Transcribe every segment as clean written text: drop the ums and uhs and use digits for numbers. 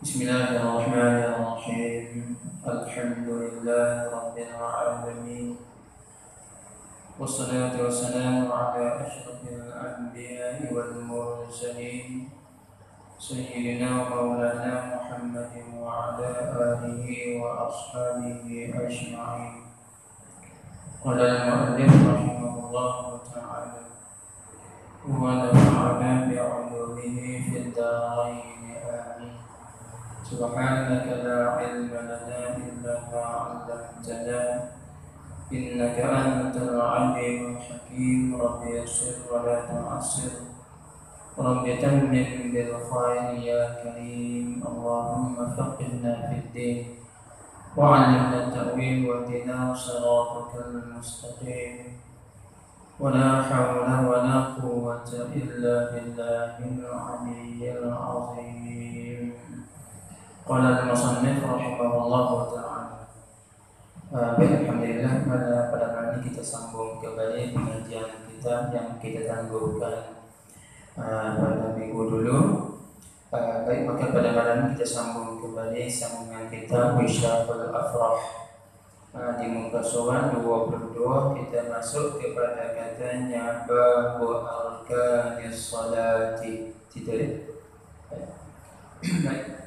Bismillahirrahmanirrahim. Alhamdulillah Rabbil Alamin. Wassalatu wassalamu ala ashrafil anbiya'i wal mursalin Sayyidina wa maulana Muhammadin wa ala alihi wa ashabihi ajma'in. Qala al-mu'allif rahimahullahu ta'ala wa nafa'ana bi'ulumihi fid darain. Amin. Subhanaka la ilma lana illa ma 'allamtana innaka antal 'alimul hakim. Rabbi yassir wa la tu'assir, Rabbi tammim bil khair ya karim. Allahumma faqihna fid din wa 'allimna at-ta'wil wa hdina siratal mustaqim. Wa la hawla wa la quwwata illa billahil 'aliyyil 'azim. Qala al-musannif rahimahullahu ta'ala. Baik, alhamdulillah pada kali ini kita sambung kembali pengajian kita yang kita tangguhkan pada minggu dulu. Baik, maka pada kali ini kita sambung kembali sambungan kita Wisyatul Afrah. Di muka surat 22 kita masuk kepada katanya Babu Arkanis Salati. Tidak. Baik.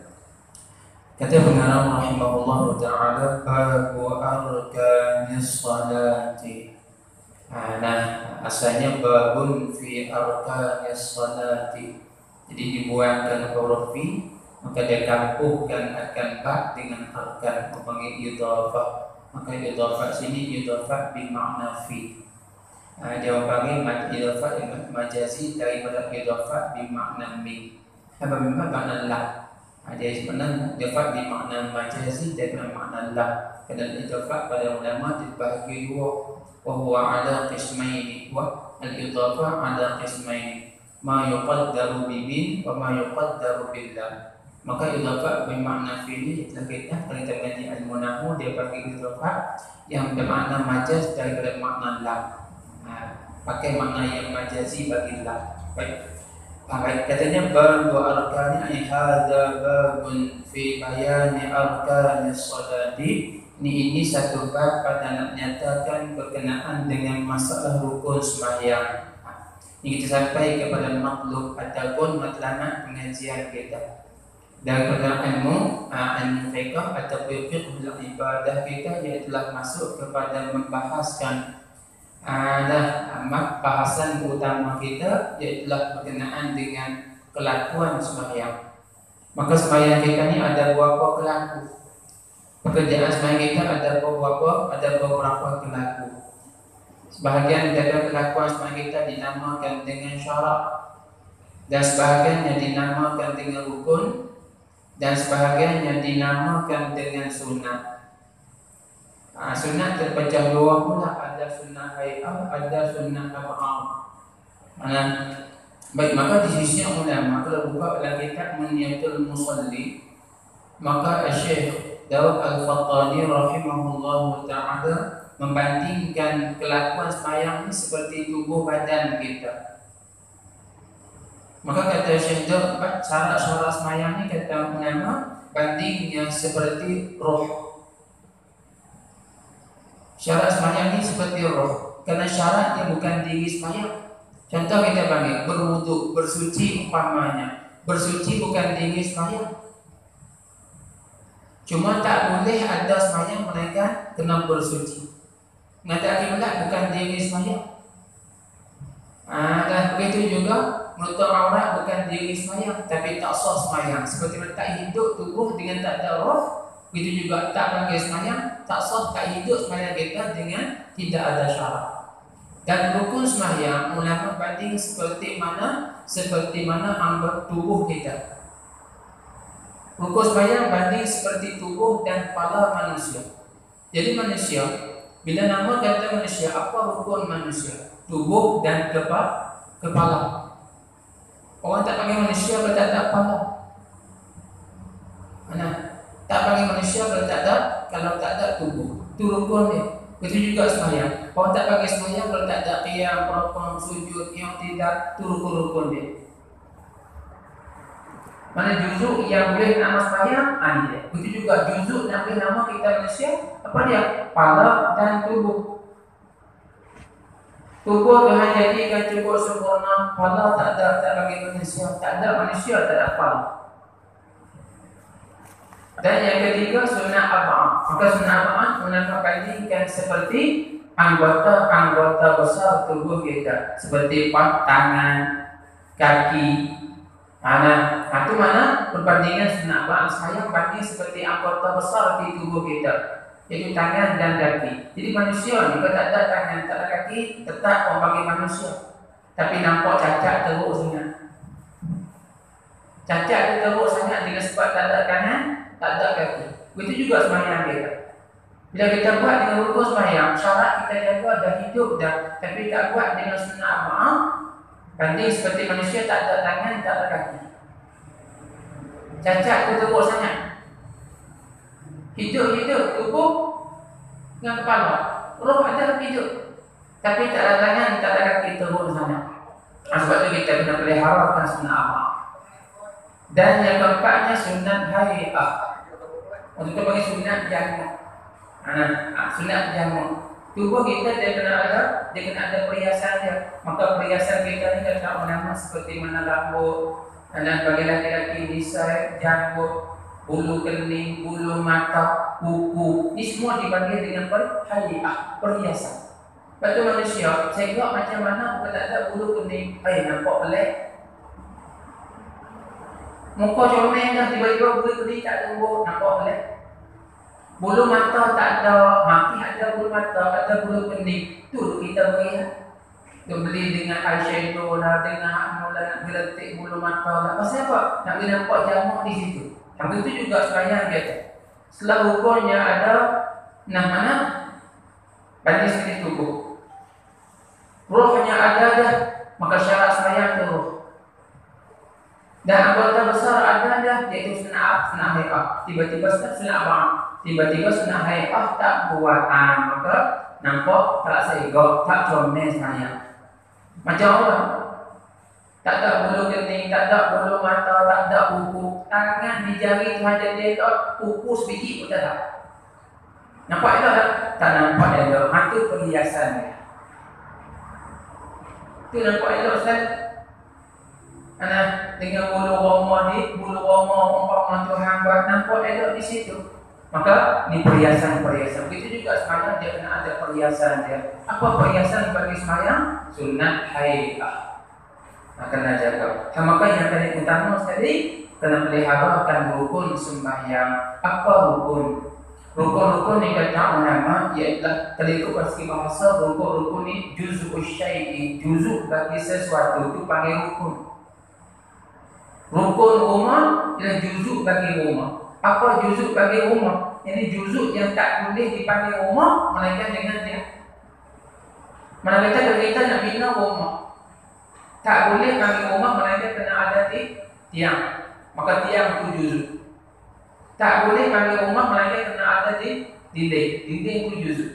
Kata pengarang rahimahullah ta'ala Babu Arkanis Salati. Nah, asalnya babun fi arkanis salati. Jadi dibuangkan huruf fi, maka dia kampuhkan akan ba dengan arkan, memanggil idhafah. Maka idhafah sini idhafah bimakna fi. Dia panggil idhafah majazi daripada idhafah bimakna min. Apa bimakna la? Dia sebenarnya idhafah bimakna majazi daripada makna la. Dan idhafah pada ulama dibagi dua. وهو على قسمين والإضافة على قسمين ما يقدر بمن وما يقدر بالله. Maka idhafah bermakna fi'li telah kita mengaji ilmu nahwu, dia pakai idhafah yang bermakna majaz daripada makna la. Pakai makna yang majazi bagi la. Baik. Katanya babu arkani ay hadza babun fi bayani arkanis salati. Ini satu bab pada menyatakan berkenaan dengan masalah rukun sembahyang. Ini kita sampai kepada matlub ataupun matlamat pengajian kita. Daripada ilmu fiqh atau fiqh ibadah kita, ia telah masuk kepada membahaskan bahasan utama kita, iaitu berkenaan dengan kelakuan sembahyang. Maka sembahyang kita ini ada beberapa kelaku. Pekerjaan sembahyang kita ada beberapa kelaku. Sebahagian dari kelakuan sembahyang kita dinamakan dengan syarak, dan sebahagiannya dinamakan dengan rukun, dan sebahagiannya dinamakan dengan sunnah. Sunnah terpecah dua pula, ada sunnah hay'ah, ada sunnah af'al. Baik, maka di sisi ulama kalau buka dalam kitab Munyatul Musalli, maka Syekh Daud Al-Fattani rahimahullah ta'ala membandingkan kelakuan sembahyang ini seperti tubuh badan kita. Maka kata Syekh Daud, syarat-syarat sembahyang ini kata ulama bandingnya seperti roh. Syarat sembahyang ini seperti roh, karena syaratnya bukan diri sembahyang. Contoh kita panggil berwudu, bersuci umpamanya. Bersuci bukan diri sembahyang. Cuma tak boleh ada sembahyang melainkan kena bersuci. Menghadap kiblat bukan diri sembahyang. Dan begitu juga menutup aurat bukan diri sembahyang, tapi tak sah sembahyang. Seperti tak hidup tubuh dengan tak ada roh, begitu juga tak panggil sembahyang, tak sah tak hidup sembahyang kita dengan tidak ada syarat. Dan rukun sembahyang ulama banding seperti mana anggota tubuh kita. Rukun sembahyang banding seperti tubuh dan kepala manusia. Jadi manusia, bila nama kata manusia, apa rukun manusia? Tubuh dan kepala. Orang tak panggil manusia kalau tak ada kepala. Tak panggil manusia kalau tak ada tubuh. Itu rukun dia. Begitu juga sembahyang. Orang tak panggil sembahyang kalau tak ada qiyam, rukun, sujud, yang tidak, itu rukun-rukun dia. Mana juzuk yang boleh nama sembahyang? Dia. Begitu juga juzuk yang boleh nama kita manusia. Apa dia? Kepala dan tubuh. Tubuh Tuhan jadikan cukup sempurna. Kepala tak bagi manusia. Tak ada manusia, tak ada kepala. Dan yang ketiga, sunnah arba'ah. Maka sunnah arba'ah menafkahkan seperti anggota-anggota besar tubuh kita, seperti tangan, kaki. Itu mana perbandingan sunnah arba'ah sayang banding seperti anggota besar di tubuh kita, yaitu tangan dan kaki. Jadi manusia jika tak ada tangan, tak ada kaki, tetap bagi manusia, tapi nampak cacat teruk sangat. Cacat teruk sangat dengan sebab tak ada tangan, tak ada kaki. Begitu juga sembahyang kita. Bila kita buat dengan rukun sembahyang, syarat kita jaga dah hidup dah, tapi tak buat dengan sunnah arba'ah, banding seperti manusia tak ada tangan, tak ada kaki. Cacat tu teruk sangat. Hidup tubuh dengan kepala, roh ada hidup, tapi tak ada tangan, tak ada kaki, teruk sangat. Sebab tu kita kena peliharakan sunnah arba'ah. Dan yang keempatnya sunat hay'ah. Untuk kita bagi sunat jamak. Sunat jamak. Tubuh kita dia kena ada perhiasan dia. Maka perhiasan kita ni kata nama seperti mana rambut, dan bagi laki-laki nisai, janggut, bulu kening, bulu mata, kuku. Ini semua dibagi dengan hay'ah, perhiasan. Lepas tu manusia, saya tengok macam mana bukan tak ada bulu kening. Nampak pelik. Muka comel dah, tiba-tiba bulu kening tak tumbuh, nampak pelik. Bulu mata tak ada, mati ada bulu mata, ada bulu kening. Tu kita beli dengan eyeshadow lah, dengan nak geletik bulu mata lah. Pasal apa? Nak nampak jamak di situ. Tapi itu juga sembahyang kita. Setelah hukumnya ada mana? Banding seperti tubuh. Rohnya ada dah, maka syarat sembahyang tu roh. Dan anggota besar ada dah, iaitu sunnah hay'ah. Tiba-tiba sunnah arba'ah, tiba-tiba sunnah hay'ah tak buat, maka nampak tak segok, tak comel sembahyang. Macam orang tak ada bulu kening, tak ada bulu mata, tak ada kuku, tangan di jari Tuhan jadi kuku sebiji pun tak ada. Nampak tak? Tak nampak elok. Itu perhiasan dia. Itu nampak elok sekali. Dengan bulu roma ni, bulu roma umpama Tuhan buat, nampak elok di situ. Maka ni perhiasan-perhiasan. Begitu juga sembahyang dia kena ada perhiasan dia. Apa perhiasan bagi sembahyang? Sunat hay'ah. Kena jaga. Maka yang paling utama sekali, kena peliharakan rukun sembahyang. Apa rukun? Rukun-rukun ni kata ulama ialah terikut segi bahasa, rukun-rukun ni juz'u syai'i, juzuk bagi sesuatu itu panggil rukun. Rukun rumah ialah juzuk bagi rumah. Apa juzuk bagi rumah? Ini juzuk yang tak boleh dipanggil rumah melainkan dengan dia. Mana kata kita nak bina rumah, tak boleh panggil rumah melainkan kena ada tiang. Maka tiang itu juzuk. Tak boleh panggil rumah melainkan kena ada dinding. Dinding itu juzuk.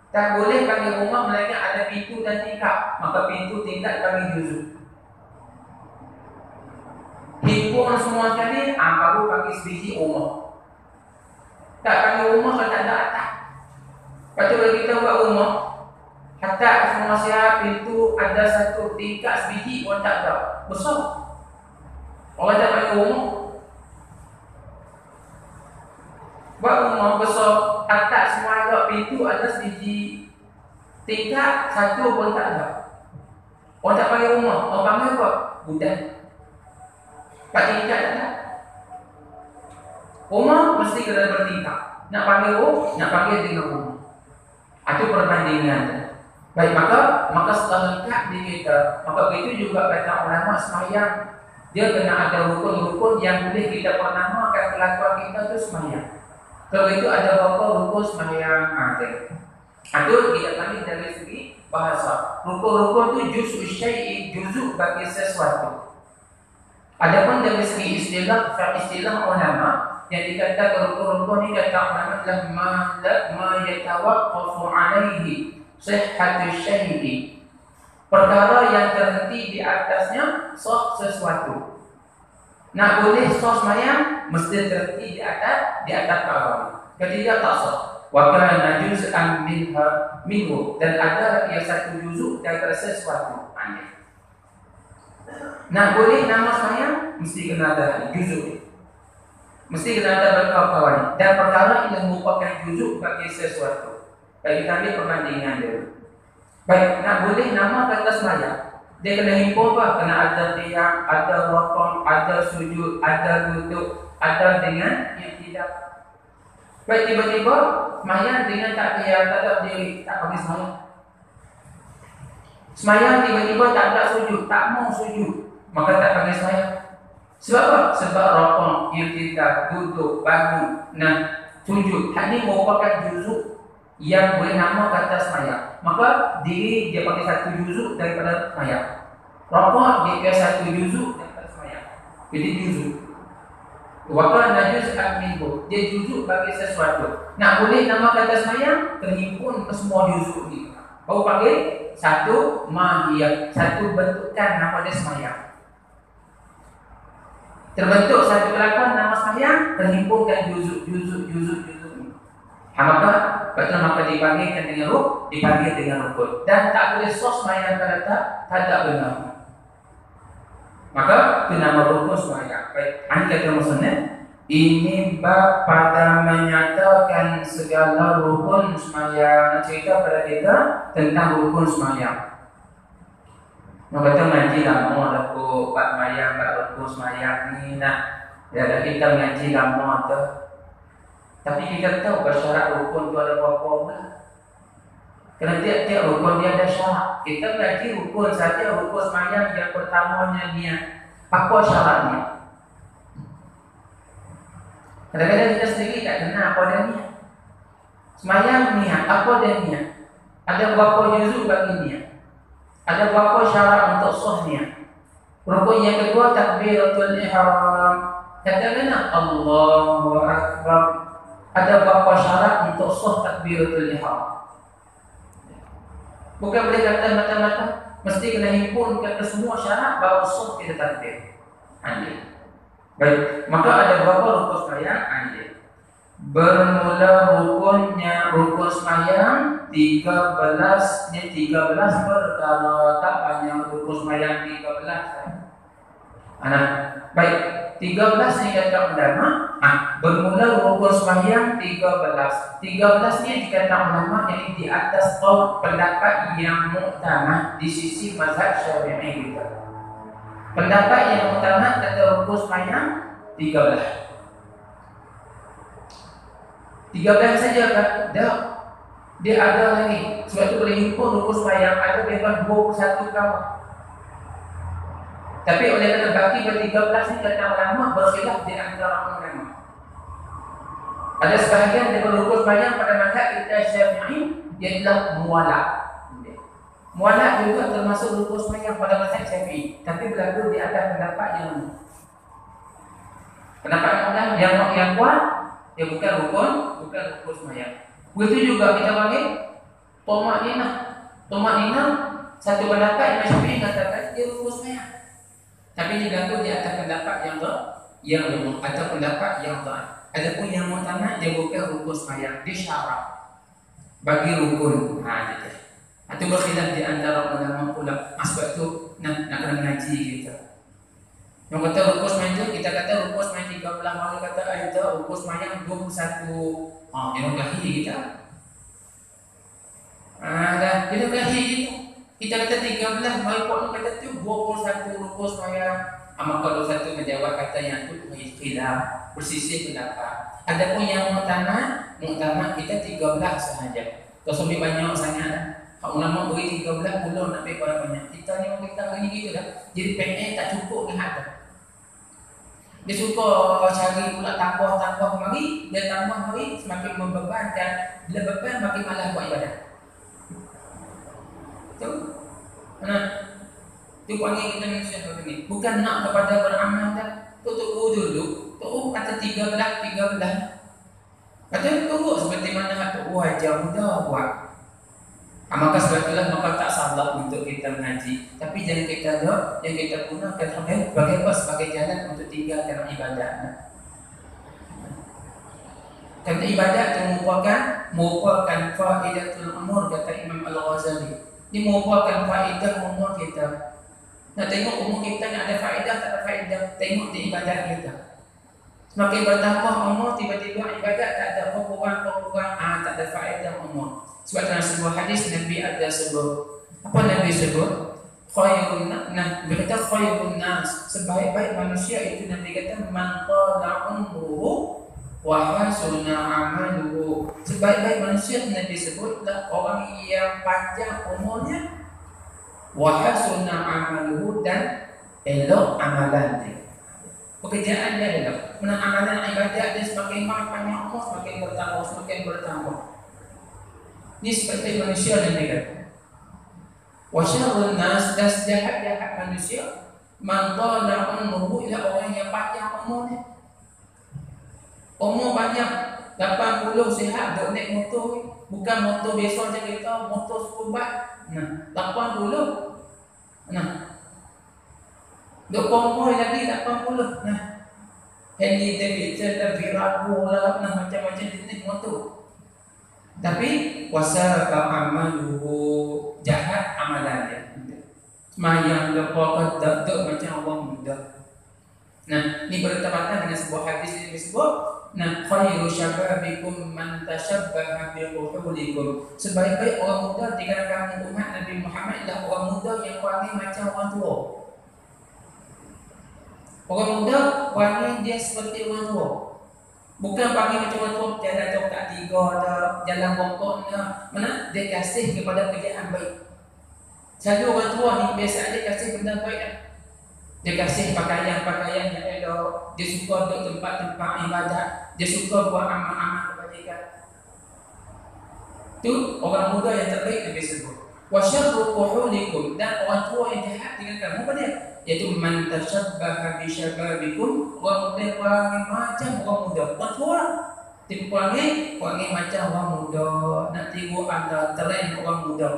Tak boleh panggil rumah melainkan ada pintu dan tingkap. Maka pintu tingkap panggil juzuk. Himpunan semua sekali, baru panggil sebiji rumah. Tak panggil rumah kalau tak ada atap. Lepas tu kalau kita buat rumah, atap semua siap, pintu ada satu, tingkap sebiji pun tak ada. Besar. Orang tak panggil rumah. Buat rumah besar, atap semua ada, pintu ada sebiji, tingkap satu pun tak ada. Orang tak panggil rumah. Orang panggil apa? Gudang. Pak tingkat tak ada. Rumah mesti kena bertingkat. Nak panggil nak panggil dengan rumah. Itu perbandingan. Baik, maka setelah lengkap di kita, maka begitu juga kata ulama sembahyang, dia kena ada rukun-rukun yang boleh kita pernamakan kelakuan kita itu sembahyang. Kalau itu ada beberapa rukun sembahyang itu kita panggil dari segi bahasa. Rukun-rukun itu juz'u syai'i, juzuk bagi sesuatu. Adapun dari segi istilah ulama yang dikatakan rukun-rukun ini kata ulama adalah ma yatawaqqafu alaihi sihhatu syai'i, perkara yang terhenti di atasnya sah sesuatu. Nak boleh sah semayang mesti terhenti di atas tarawih. Ketiga tak sah. Wa kana juz'an minhu, dan ada yang satu juzuk daripada sesuatu. Nak boleh nama semayang mesti kena ada juzuk. Mesti kena ada berkawan. Dan perkara yang merupakan juzuk bagi sesuatu. Baik, kita ambil perbandingan dulu. Baik, nak boleh nama kata semayang. Dia kena himpun apa? Kena ada qiyam, ada rukun, ada sujud, ada duduk, ada dengan yang tidak. Baik, tiba-tiba semayang dengan tak qiyam, tak ada diri, tak habis semayang. Semayang tiba-tiba tak ada sujud, tak mau sujud, maka tak habis semayang. Sebab apa? Sebab rukun, yang tidak, duduk, bangun, sujud. Ini merupakan juzuk yang boleh nama kata semayang. Maka diri dia pakai satu juzuk daripada semayang. Rukun dia pakai satu juzuk daripada semayang. Jadi juzuk. Waqala najuz minhu, dia juzuk bagi sesuatu. Nak boleh nama kata semayang terhimpun ke semua juzuk ni. Baru panggil satu mahiyah, satu bentukan nama dia semayang. Terbentuk satu kelakon nama semayang terhimpunkan juzuk ni. Maka dipanggilkan dengan dipanggil dengan rukun. Dan tak boleh sos semayang kalau tak ada benar. Maka itu nama rukun semayang. Baik, ini kata musnad. Ini bab pada menyatakan segala rukun semayang. Nak cerita pada kita tentang rukun semayang. Nak kata mengaji lama dah kok bab semayang, bab rukun semayang ni nak. Ya, kita mengaji lama tu. Tapi kita tahu syarat rukun tu ada berapa pula. Kerana tiap-tiap rukun dia ada syarat. Kita mengaji rukun saja, rukun semayang yang pertamanya niat. Apa syaratnya? Kadang-kadang kita sendiri tak kenal apa dia niat. Semayang niat, apa dia niat? Ada berapa juzuk bagi niat? Ada berapa syarat untuk sah niat? Rukun yang kedua takbiratul ihram. Katakanlah Allahu Akbar. Ada berapa syarat untuk sah takbiratul ihram? Bukan boleh kata mata-mata, mesti kena himpunkan ke semua syarat baru sah kita takbir. Anjir. Baik, maka ada berapa rukun semayang? Anjir. Bermula rukun semayang 13 perkara, tak banyak rukun semayang 13. Baik, 13 ni kata ulama. Bermula rukun semayang 13. 13 ni dikata ulama yang di atas pendapat yang muktamad di sisi mazhab Syafi'i kita. Pendapat yang muktamad kata rukun semayang 13. 13 saja kan? Dia ada lagi. Sebab itu boleh himpun rukun semayang ada lebih 21 kawan. Tapi oleh kerana baki ber-13 ni kata ulama berkhilaf di antara ulama. Ada sebahagian daripada rukun semayang pada mazhab kita Syafi'i ialah muwala'. Muwala' juga termasuk rukun semayang pada mazhab Syafi'i, tapi berlaku di atas pendapat yang kuat, dia bukan rukun semayang. Begitu juga kita panggil tumakninah. Tumakninah satu pendapat yang Syafi'i katakan dia rukun semayang. Tapi ini berlaku di atas pendapat yang atau pendapat yang dhaif. Adapun yang muktamad dia bukan rukun semayang, dia syarat bagi rukun. Itu berkhilaf di antara ulama pula. Sebab tu nak kena mengaji kita. Yang kata rukun semayang tu, kita kata rukun semayang 13, maka kata ada rukun semayang 21. Yang lahir kita. Dia lahir kita. Kita kata 13, maka pun kata tu 21 rukun semayang. Maka kalau satu menjawab kata yang tu khilaf, bersisih pendapat. Adapun yang muktamad kita 13 sahaja. Kalau sampai banyak sangat. Ulama beri 13 belum nak beri banyak. Kita ni orang kita hari ni gitu dah. Jadi PN tak cukup dengan ada. Dia suka cari pula tambah mari, dia tambah mari semakin membebankan. Bila beban makin malas buat ibadah. Tu. Tu panggil kita manusia begini. Bukan nak kepada beramal dah. Tutup dulu. Tu kata 13. Kata tunggu seperti mana Tok ajar muda buat. Maka sebab itulah maka tak salah untuk kita mengaji. Tapi jangan kita doa yang kita gunakan sebagai apa? Sebagai jalan untuk tinggalkan ibadah. Karena ibadah itu merupakan faidatul umur, kata Imam Al-Ghazali. Ini merupakan faidah umur kita. Nah, tengok umur kita ni ada faedah tak ada faedah. Tengok di ibadah kita. Semakin bertambah umur, tiba-tiba ibadah tak ada berkurang, tak ada faedah umur. Sebab dalam sebuah hadis Nabi ada sebut. Apa Nabi sebut? Khairun nas. Nabi kata khairun nas, sebaik-baik manusia itu Nabi kata man qala umruhu wa hasuna amaluhu. Sebaik-baik manusia Nabi sebutlah orang yang panjang umurnya, wa hasuna amaluhu, dan elok amalannya. Pekerjaan dia elok. Menang amalan ibadah dia semakin panjang umur, semakin bertambah. Ini sebaik-baik manusia Nabi kata. Wa syarrun nas, dan sejahat-jahat manusia man qala umruhu, ila orang yang panjang umurnya. Umur banyak 80 sihat duk naik motor, bukan motor biasa je kita, motor skubat. 80. Duk konvoy lagi 80. Harley Davidson lah, Virago lah, macam-macam jenis motor. Tapi wasaka amaluhu, jahat amalannya. Semayang lepas duk macam orang muda. Ini bertepatan dengan sebuah hadis yang disebut, khairu syababikum man tashabbaha bi quhulikum. Sebaik-baik orang muda di kalangan umat Nabi Muhammad adalah orang muda yang wangi macam orang tua. Orang muda wangi dia seperti orang tua. Bukan wangi macam orang tua, jalan cokak tiga dah, jalan bongkok dah. Mana dia kasih kepada kerjaan baik. Selalu orang tua ni biasa dia kasih benda baik dah. Dia kasih pakaian yang elok. Dia suka duduk tempat-tempat ibadat. Dia suka buat amal-amal kebajikan. Itu orang muda yang terbaik Nabi sebut. Wa syarru quhulikum, dan orang tua yang jahat dengan kamu apa dia? Iaitu man tashabbaha bi syababikum, orang muda wangi macam orang muda. Orang tua tipu wangi macam orang muda. Nak tiru anda tren orang muda.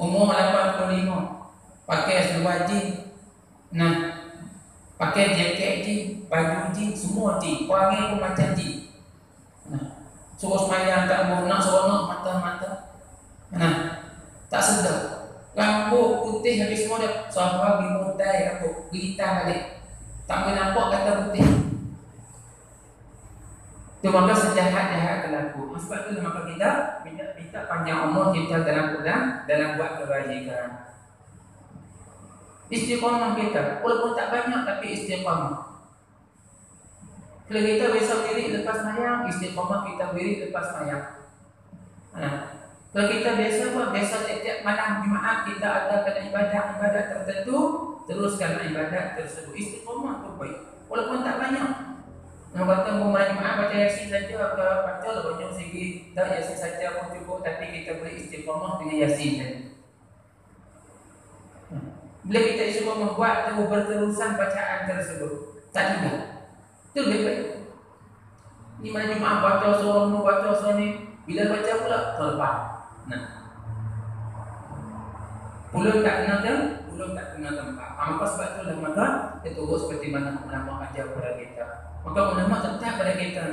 Umur 85, pakai seluar jeans, pakai jaket jeans, baju jeans, semua jeans, wangi pun macam jeans. Suruh semayang tak mau, nak seronok mata-mata. Tak sedap. Rambut putih habis semua dah. Sahabat bimudai rambut, gelitar balik. Tak boleh nampak kata putih. Itu maka sejahat-jahat berlaku. Sebab itu maka kita minta panjang umur kita dalam buat kebajikan. Istiqamah kita, walaupun tak banyak tapi istiqamah. Kalau kita biasa berdiri lepas mayang, istiqamah kita berdiri lepas mayang. Kalau kita biasa tiap malam Jumaat kita adakan ibadah tertentu, teruskan ibadah tersebut. Istiqamah tu baik, walaupun tak banyak. Nak kata malam Jumaat baca Yasin saja, baca lah banyak segi, tak Yasin saja pun cukup, tapi kita boleh istiqamah dengan Yasin tadi. Bila kita cuba membuat atau berterusan bacaan tersebut, tak juga. Itu lebih baik. Ini mana Jumaat baca surah ni, bila baca pula terlepas. Belum tak kena tempat. Maka sebab itulah maka kita urus seperti mana ulama ajar kepada kita. Maka ulama tetap pada kita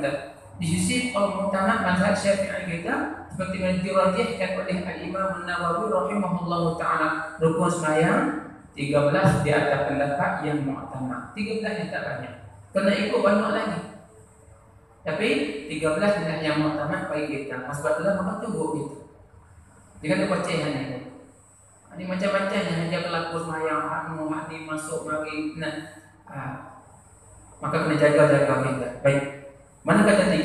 di sisi kaum muktamad mazhab Syafi'i kita, seperti yang dirajihkan oleh Al-Imam An-Nawawi rahimahullahu taala, rukun sembahyang 13 di atas pendapat yang muktamad. 13 yang tak banyak. Kena ikut banyak lagi. Tapi 13 yang muktamad bagi kita. Sebab itulah maka turut kita. Dia kata pecahan ini. Ini macam-macam yang dia berlaku sembahyang, hak ni masuk mari maka kena jaga-jaga kita. Baik. Mana kata 13?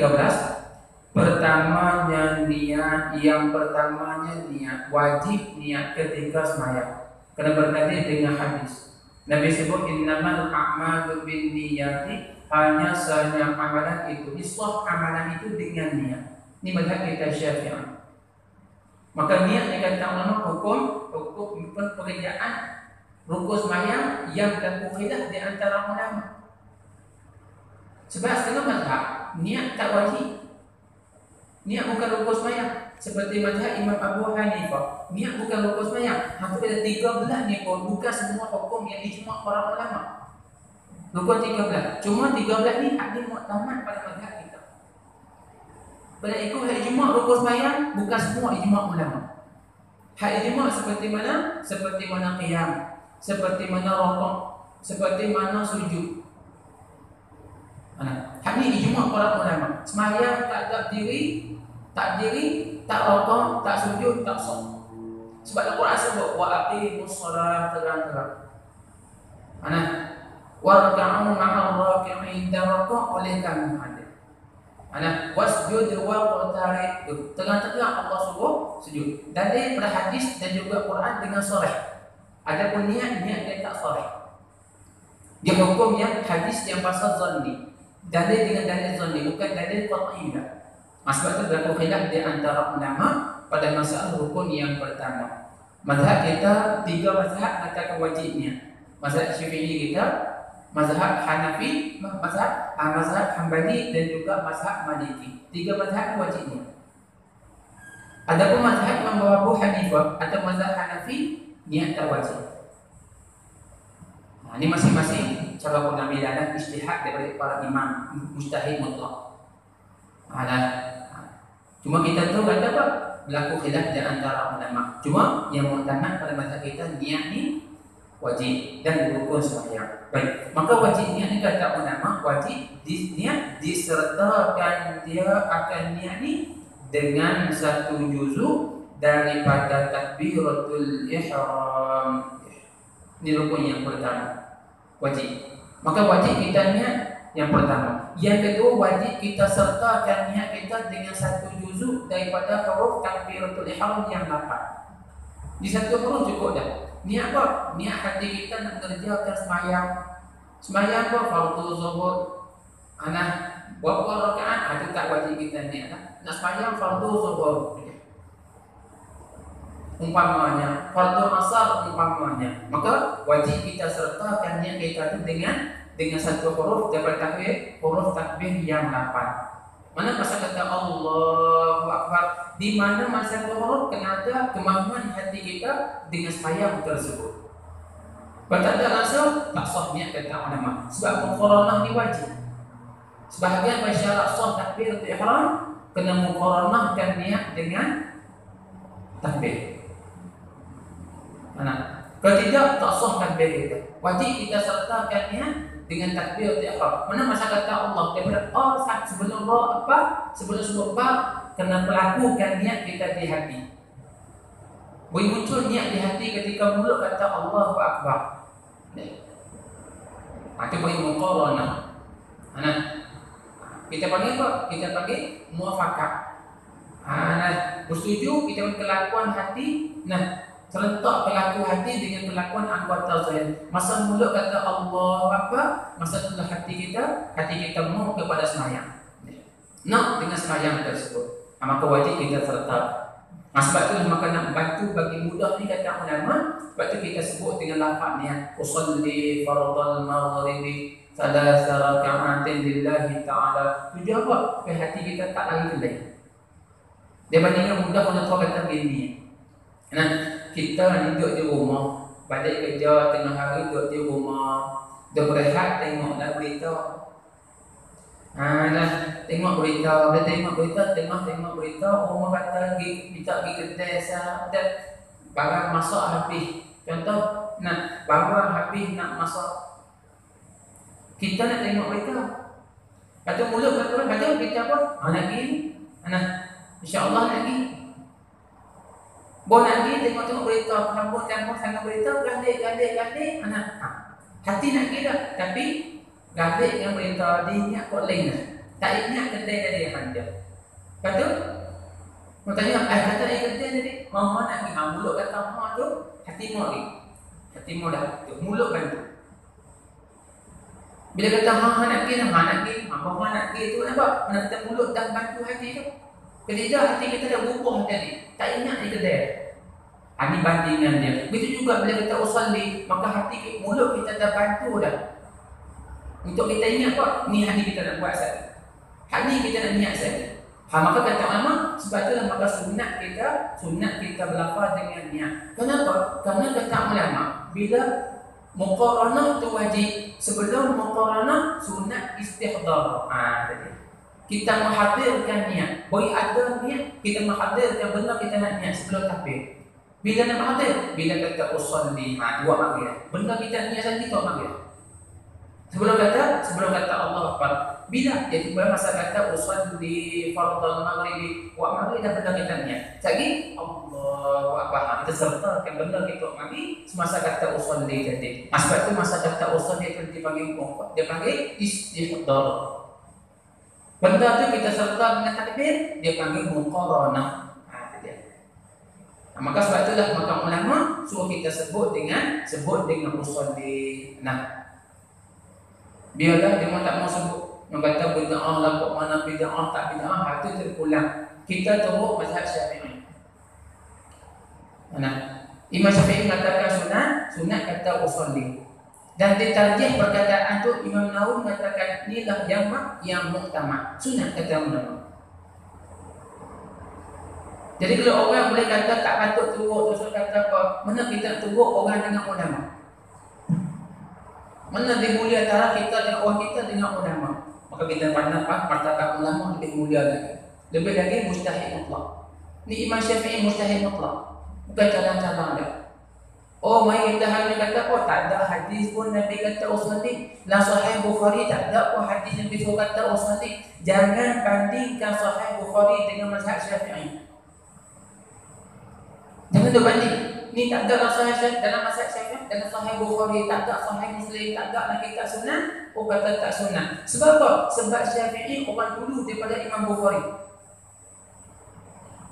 Yang pertamanya niat, wajib niat ketika sembahyang. Kena berdalil dengan hadis. Nabi sebut innamal a'malu binniyati, hanya sahaja amalan itu, nisbah amalan itu dengan niat. Ini mazhab kita Syafi'i. Maka niat yang kata ulama hukum pekerjaan rukun sembahyang yang berlaku khilaf di antara ulama. Sebab setengah mazhab niat tak wajib. Niat bukan rukun sembahyang. seperti mazhab Imam Abu Hanifah, niat bukan rukun sembahyang. Itu ada 13 ni pun bukan semua hukum yang ijma' para ulama. Rukun 13. Cuma 13 ni hak dia muktamad pada mazhab kita. Pada ikut hak ijma' rukun sembahyang bukan semua ijma' ulama. Hak ijma' seperti mana? Seperti mana qiyam, seperti mana rukuk, seperti mana sujud. Hak ni ijma' para ulama. Sembahyang tak terdiri, tak diri, tak rukuk, tak sujud, tak sah. Sebab Al-Quran sebut wa aqimus shalah terang-terang. Warka'u ma'al raki'in dan rukuk oleh kamu ada. Wasjud wa qtarib. Terang-terang Allah suruh sujud. Dalil pada hadis dan juga Quran dengan sharih. Adapun niat dia tak sharih. Dia hukum yang hadis yang pasal zanni. Dalil dengan dalil zanni, bukan dalil qat'i. Sebab itu berlaku khilaf di antara ulama pada masalah rukun yang pertama. Mazhab kita 3 mazhab katakan wajibnya. Mazhab Syafi'i kita, mazhab Hanafi, mazhab Hambali dan juga mazhab Maliki. 3 mazhab wajibnya. Adapun mazhab Imam Abu Hanifah atau mazhab Hanafi, niat tak wajib. Ini masing-masing cara pengambilan dan ijtihad daripada para imam mujtahid mutlak. Cuma kita tahu kata apa? Berlaku khilaf di antara ulama. Cuma yang muktamad pada mazhab kita niat ni wajib dan rukun sembahyang. Baik, maka wajib niat ni kata ulama wajib niat disertakan dia akan niat ni dengan satu juzuk daripada takbiratul ihram. Ini rukun yang pertama. Wajib. Maka wajib kita niat yang pertama. Yang kedua, wajib kita sertakan niat kita dengan satu juzuk daripada huruf takbiratul ihram yang 8. Di satu huruf cukup dah. Niat apa? Niat hati kita nak kerjakan sembahyang. Sembahyang apa? Fardu zuhur. Berapa rakaat? Itu tak wajib kita niat. Nak sembahyang fardu zuhur. Umpamanya fardu asar umpamanya, maka wajib kita sertakan niat kita itu dengan satu huruf daripada huruf takbir yang 8. Mana masa kata Allahu Akbar, di mana masa huruf kena ada kemahaman hati kita dengan sembahyang tersebut. Kalau tak ada rasa, tak sah niat kata ulama. Sebab muqaranah ni wajib. Sebahagian syarat sah takbir ihram kena muqaranahkan niat dengan takbir. Kalau tidak, tak sah takbir kita. Wajib kita sertakan niat dengan takbir ihram. Mana masa kata Allah daripada sebelum sebelum sebut ba kena melakukan niat kita di hati. Boleh muncul niat di hati ketika mulut kata Allahu Akbar. Itu boleh muqaranah. Kita panggil apa? Kita panggil muafakat. Bersetuju kita kelakuan hati. Serentak pelaku hati dengan kelakuan anggota zahir. Masa mulut kata Allahu Akbar, masa itulah hati kita mau kepada sembahyang. Nak dengan sembahyang tersebut. Maka wajib kita serta. Sebab itu maka nak bantu bagi mudah ni kata ulama, sebab itu kita sebut dengan lafaz niat usolli fardal maghribi salasa raka'atin lillahi ta'ala. Tujuan apa? Supaya hati kita tak lagi gelap. Dia bandingkan mudah kalau tahu kata begini. Kita duduk di rumah, balik kerja tengah hari duduk di rumah, dah berehat tengoklah berita. Tengok berita, tengok berita, rumah kata minta pergi kedai dan barang masak habis. Contoh, barang habis nak masak. Kita nak tengok berita. Kata mulut kata kita apa? Nak pergi. InsyaAllah nak pergi. Nak pergi tengok berita, campur sangat berita, galik. Hati nak pergi dah, tapi galik yang berita dia ingat kot lain lah. Tak ingat kedai dari yang dia. Kata, mau tanya, kata dari kedai tadi, mau nak pergi. Mulut kata mau tu, hati mau pergi. Hati mau dah, mulut bantu. Bila kata nak pergi, mau nak pergi tu apa? Mana kata mulut dah bantu hati tu. Ketika hati kita dah berubah tadi, tak ingat di kedai. Ini bandingan dia. Begitu juga bila kita usalli, maka hati mulut kita dah bantu dah. Untuk kita ingat apa? Ni hari kita nak buat sekali. Hari kita nak niat sekali. Maka kata ulama, sebab itulah maka sunat kita berlafaz dengan niat. Kenapa? Karena kata ulama, bila muqaranah itu wajib, sebelum muqaranah sunat istihdar. Tadi kita menghadirkan niat. Bagi ada niat, kita menghadirkan benda kita nak niat sebelum takbir. Bila nak menghadir, bila kata usolli, dua maghrib. Benda kita niat tadi tu maghrib. Sebelum kata Allah Akbar. Bila dia tiba masa kata usolli fardhu maghrib, wa maghrib dah benda kita niat. Lagi Allahu Akbar. Kita sertakan benda kita maghrib semasa kata usolli tadi. Sebab tu masa kata usolli itu dipanggil dia panggil istihdar. Benda tu kita serta dengan takbir, dia panggil muqaranah. Maka sebab itulah maka ulama suruh kita sebut dengan usolli. Biarlah dia tak mau sebut. Yang kata bid'ah lah, kok mana bid'ah tak bid'ah, itu terpulang. Kita turut mazhab Syafi'i. Imam Syafi'i mengatakan sunat kata usolli. Dan ditarjih perkataan tu Imam Nawawi mengatakan inilah yang muktamad. Sunat kata ulama. Jadi kalau orang boleh kata tak patut turut, terus kata apa? Mana kita turut orang dengan ulama? Mana lebih mulia antara kita dengan orang kita dengan ulama? Maka kita pandang martabat ulama lebih mulia lagi. Lebih lagi mustahil mutlak. Ni Imam Syafi'i mustahil mutlak. Bukan calang-calang dia. Mari kita hanya kata tak ada hadis pun Nabi kata usolli. La Sahih Bukhari tak ada pun hadis Nabi kata usolli. Jangan bandingkan Sahih Bukhari dengan mazhab Syafi'i. Jangan tu banding. Ni tak ada Sahih dalam mazhab Syafi'i, dalam Sahih Bukhari tak ada, Sahih Muslim tak ada, nak kita sunat, kata tak sunat. Sebab apa? Sebab Syafi'i orang dulu daripada Imam Bukhari.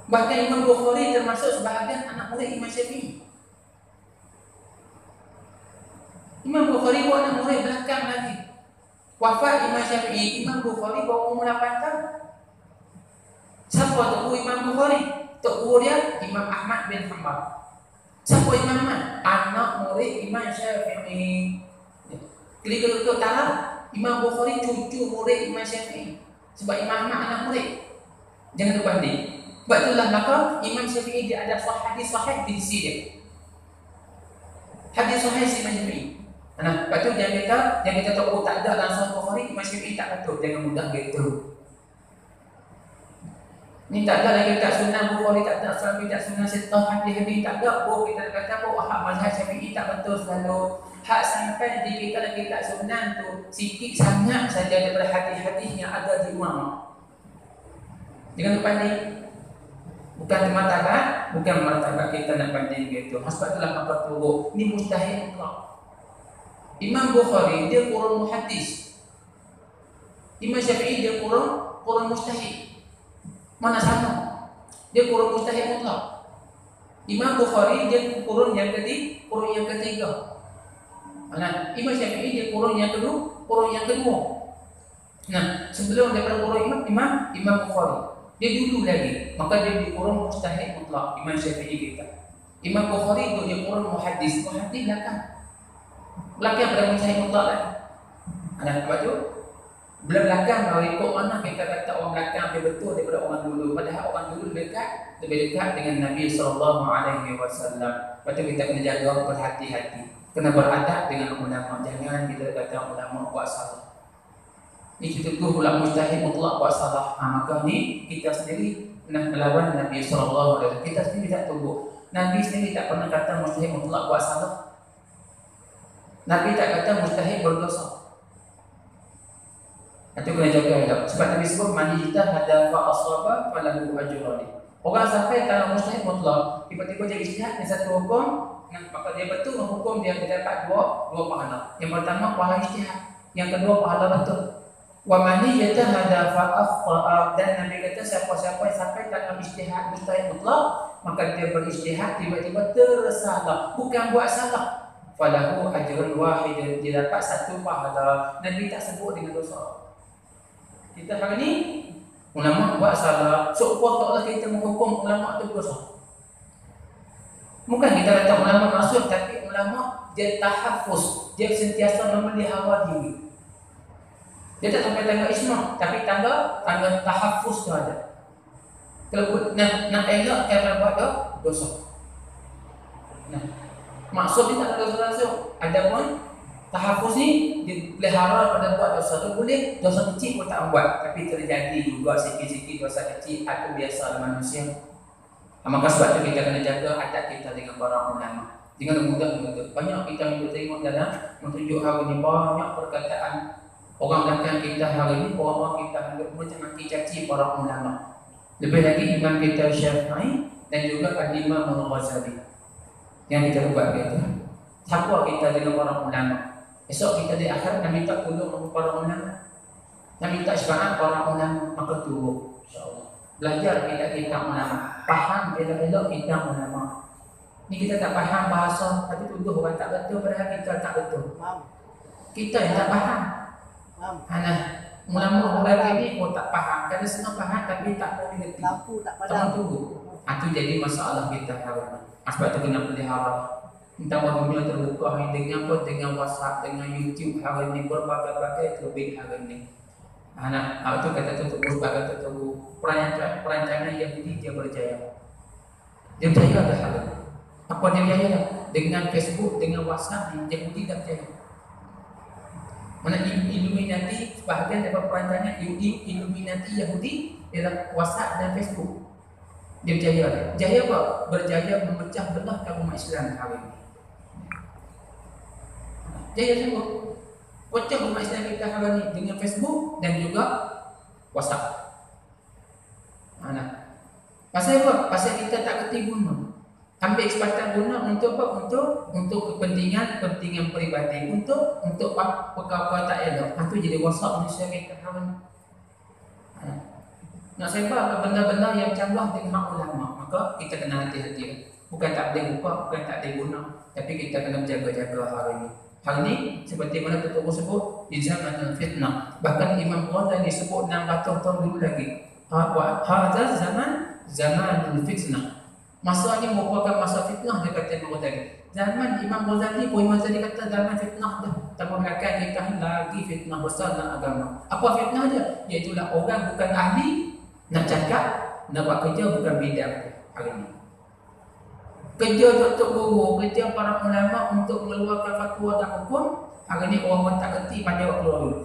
Bahkan Imam Bukhari termasuk sebahagian anak murid Imam Syafi'i. Imam Bukhari pun anak murid belakang lagi. Wafat Imam Syafi'i, Imam Bukhari baru umur 8 tahun. Siapa tu Imam Bukhari? Tok guru dia Imam Ahmad bin Hanbal. Siapa Imam Ahmad? Anak murid Imam Syafi'i. Jadi kalau kita tahu Imam Bukhari cucu murid Imam Syafi'i. Sebab Imam Ahmad anak murid. Jangan lupa banding. Sebab itulah maka Imam Syafi'i dia ada hadis sahih di sisi dia. Hadis sahih si Imam Syafi'i. Sebab tu jangan kita tahu tak ada dalam Sahih Bukhari, Imam Syafi'i tak betul. Jangan mudah gitu. Ni tak ada lagi tak sunnah Bukhari, tak ada Sahih, tak sunnah Sittah, hadis-hadis tak ada. Kita kata hak mazhab Syafi'i tak betul selalu. Hak sampai di kita lagi tak sunnah tu sikit sangat saja daripada hadis-hadis yang ada di ulama. Jangan lupa ni. Bukan martabat kita nak banding gitu. Sebab itulah maka turut. Ni mustahil mutlak. Imam Bukhari dia qurun muhaddis. Imam Syafi'i dia qurun mustahil. Mana sama? Dia qurun mustahil mutlak. Imam Bukhari dia qurun yang ketiga. Imam Syafi'i dia qurun yang kedua. Sebelum daripada qurun Imam Bukhari, dia dulu lagi, maka dia di qurun mustahil mutlak. Imam Syafi'i kita. Imam Bukhari dia qurun muhaddis belakang pada mustahil mutlak lagi. Apa tu? Belakang bahawa ikut mana kita kata orang belakang lebih betul daripada orang dulu. Padahal orang dulu lebih dekat dengan Nabi SAW. Lepas tu kita kena jaga berhati-hati. Kena beradab dengan ulama. Jangan kita kata ulama buat salah. Ni kita tu pula mustahil mutlak buat salah. Maka ni kita sendiri nak melawan Nabi SAW. Kita sendiri tak tunggu. Nabi sendiri tak pernah kata mustahil mutlak buat salah. Nabi tak kata mustahil berdosa. Itu kena jaga. Sebab Nabi sebut man ijtahada fa asaba falahu ajrun. Orang sampai kalau mustahil mutlak, tiba-tiba dia ijtihad dengan satu hukum, maka dia betul hukum dia dapat dua pahala. Yang pertama pahala ijtihad, yang kedua pahala betul. Wa man ijtahada fa akhta, dan Nabi kata siapa-siapa yang sampai dalam ijtihad mustahil mutlak, maka dia berijtihad tiba-tiba tersalah, bukan buat salah. Falahu ajrun wahid, dia dapat satu pahala. Nabi tak sebut dengan dosa. Kita hari ni ulama buat salah, seolah-olah kita menghukum ulama itu dosa. Bukan kita kata ulama masuk, tapi ulama dia tahafuz, dia sentiasa memelihara diri. Dia tak sampai tangga ismah, tapi tangga tahafuz tu ada. Kalau nak elakkan daripada dosa. Nah, maksud dia tak ada dosa langsung. Adapun tahafuz ni dipelihara pada buat dosa tu boleh, dosa kecil pun tak buat, tapi terjadi juga sikit-sikit dosa kecil atau biasa manusia. Maka sebab tu kita kena jaga adab kita dengan para ulama. Jangan mudah menuntut. Banyak kita minggu tengok dalam menunjuk hari ni banyak perkataan orang belakang kita hari ni, orang-orang kita anggap macam maki caci para ulama. Lebih lagi imam kita Syafi'i dan juga Al-Imam Al-Ghazali yang kita buat gitu. Siapa kita dengan para ulama? Esok kita di akhirat nak minta tolong dengan para ulama, nak minta syafaat para ulama, maka tunggu insya-Allah. Belajar kita ulama, faham elok-elok kita ulama. Ni kita tak faham bahasa, tapi tuduh orang tak betul padahal kita tak betul. Kita yang tak faham. Nah, ulama orang ni pun tak faham. Kadang senang faham tapi tak mau mengerti. Lampu tak padam. Tunggu. Itu jadi masalah kita hari ni. Sebab tu kena pelihara. Entah dunia terbuka dengan apa, dengan WhatsApp, dengan YouTube hari ni berbagai-bagai terlebih hari ni. Anak, itu kata tu berbagai tertentu. Perancangan Yahudi dia berjaya. Dia berjaya dah hari ni. Apa dia berjaya? Dengan Facebook, dengan WhatsApp, Yahudi dah berjaya. Mana Illuminati, sebahagian daripada perancangan Illuminati Yahudi ialah WhatsApp dan Facebook. Dia berjaya. Berjaya apa? Berjaya memecah belah umat Islam hari ini. Jaya semua. Pecah umat Islam kita hari ini dengan Facebook dan juga WhatsApp. Pasal apa? Pasal kita tak kerti guna. Ambil kesempatan guna untuk apa? Untuk kepentingan peribadi, untuk perkara tak elok. Itu jadi WhatsApp Malaysia kita hari ini. Nak sebab benda-benda yang canggah dengan hak ulama, maka kita kena hati-hati. Bukan tak boleh buka, bukan tak boleh guna, tapi kita kena jaga-jaga hari ini. Hari ini seperti mana Tutup sebut di zaman fitnah. Bahkan Imam Ghazali sebut 600 tahun dulu lagi. Hadza zaman fitnah. Masa ini merupakan masa fitnah, dia kata Imam Ghazali. Zaman Imam Ghazali pun Imam Ghazali kata zaman fitnah dah. Tak akan kita lagi fitnah besar dalam agama. Apa fitnah dia? Iaitulah orang bukan ahli nak cakap, nak buat kerja bukan bidang hari ini. Kerja untuk guru, kerja para ulama untuk mengeluarkan fatwa dan hukum, hari ini orang tak kerti pada waktu keluar dulu.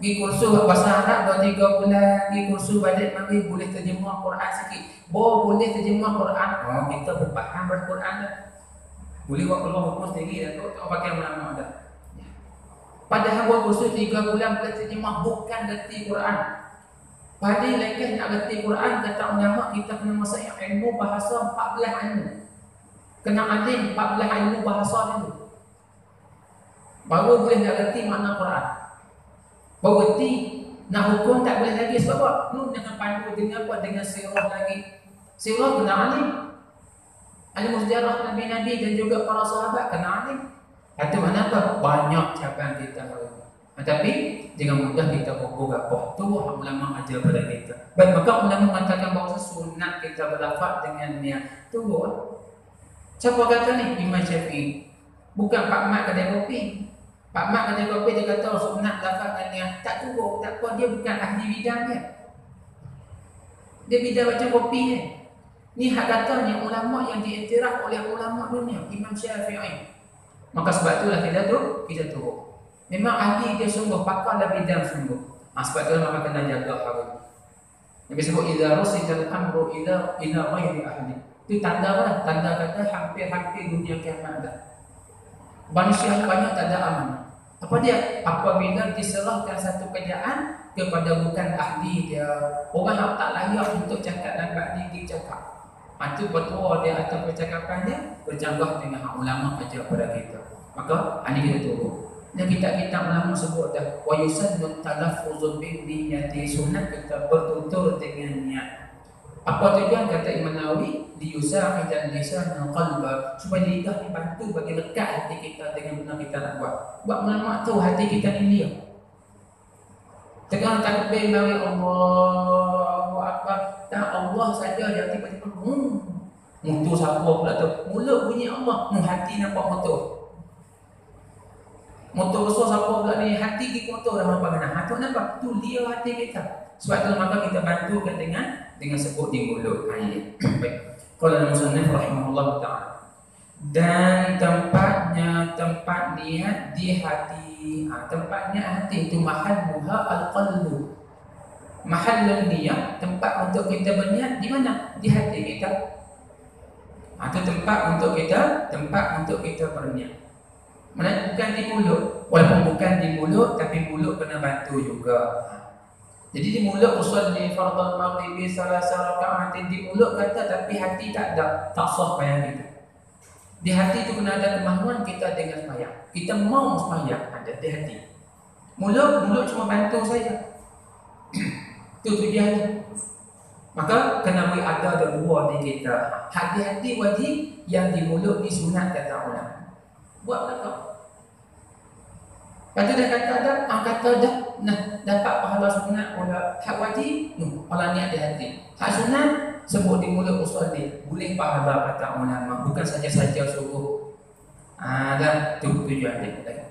Pergi kursus bahasa Arab 2-3 bulan, pergi kursus balik maghrib boleh terjemah Quran sikit. Boleh terjemah Quran. Kita berfaham Quran dah. Boleh buat keluar hukum sendiri dah, tak pakai ulama dah. Padahal buat kursus 3 bulan boleh terjemah bukan reti Quran. Pada lekeh nak reti Quran, kata ulama kita kena masuk ilmu bahasa 14 ilmu. Kena alim 14 ilmu bahasa dulu. Baru boleh nak reti makna Quran. Baru reti nak hukum tak boleh lagi sebab apa? Lu dengan pandu dengan apa? Dengan sirah lagi. Sirah kena alim. Alim sejarah Nabi-Nabi dan juga para sahabat kena alim. Itu mana apa? Banyak cabang kita hari ini. Tapi dengan mudah kita pukul apa? Tu ulama ajar pada kita. Baik, maka ulama mengatakan bahawa sunat kita berlafaz dengan niat. Tu siapa kata ni? Imam Syafi'i. Bukan Pak Mat kedai kopi. Pak Mat kedai kopi dia kata sunat lafaz dengan niat. Tak turut, tak apa, dia bukan ahli bidang dia. Dia bidang baca kopi ni. Ni hak katanya ulama yang diiktiraf oleh ulama dunia, Imam Syafi'i. Maka sebab itulah kita turut. Memang ahli dia sungguh, pakar dalam bidang sungguh. Sebab itulah maka kena jaga hari ini. Nabi sebut idza rusidal amru ila ghairi ahli. Itu tanda apa? Tanda kata hampir-hampir dunia kiamat dah. Manusia banyak tak ada amanah. Apa dia? Apabila diserahkan satu kerjaan kepada bukan ahli dia, orang yang tak layak untuk cakap dan bakti dia cakap. Itu betul dia atau percakapan dia bercanggah dengan hak ulama ajar pada kita. Maka ini kita turut. Dan kitab-kitab ulama sebut dah wa yusannu talaffuzun bin niyyati, sunat kita bertutur dengan niat. Apa tujuan kata Imam Nawawi? Liyusa'ida lisan qalba, supaya lidah dibantu bagi lekat hati kita dengan benda kita nak buat. Buat ulama tahu hati kita ni dia. Tegang takbir mari Allahu akbar. Tak Allah saja yang tiba-tiba mutu siapa pula tu. Mulut bunyi Allah, hati nampak mutu. Motor besar siapa pula ni? Hati kita motor dah nampak kena. Hati nampak? Tu dia hati kita. Sebab itu maka kita bantukan dengan sebut di mulut. Baik. Qala al-musannif rahimahullah taala. Dan tempat niat di hati. Tempatnya hati itu mahalluha al-qalbu. Mahallun niat, tempat untuk kita berniat di mana? Di hati kita. Itu tempat untuk kita berniat. Mana bukan di mulut. Walaupun bukan di mulut, tapi mulut kena bantu juga. Jadi di mulut usolli fardhu maghribi salasa raka'atin, di mulut kata tapi hati tak ada, tak sah bayang itu. Di hati itu kena ada kemahuan kita dengan sembahyang. Kita mau sembahyang ada di hati. Mulut cuma bantu saja. Itu tujuannya. Maka kena ada dua di kita. Hati-hati wajib, yang di mulut di sunat kata ulama. Buat apa? Kata dia kata dah, nah dapat pahala sunat wala hak wajib, pahala niat di hati. Hak sunat sebut di mulut usolli, boleh pahala kata ulama, bukan saja suruh. Dan tujuan dia.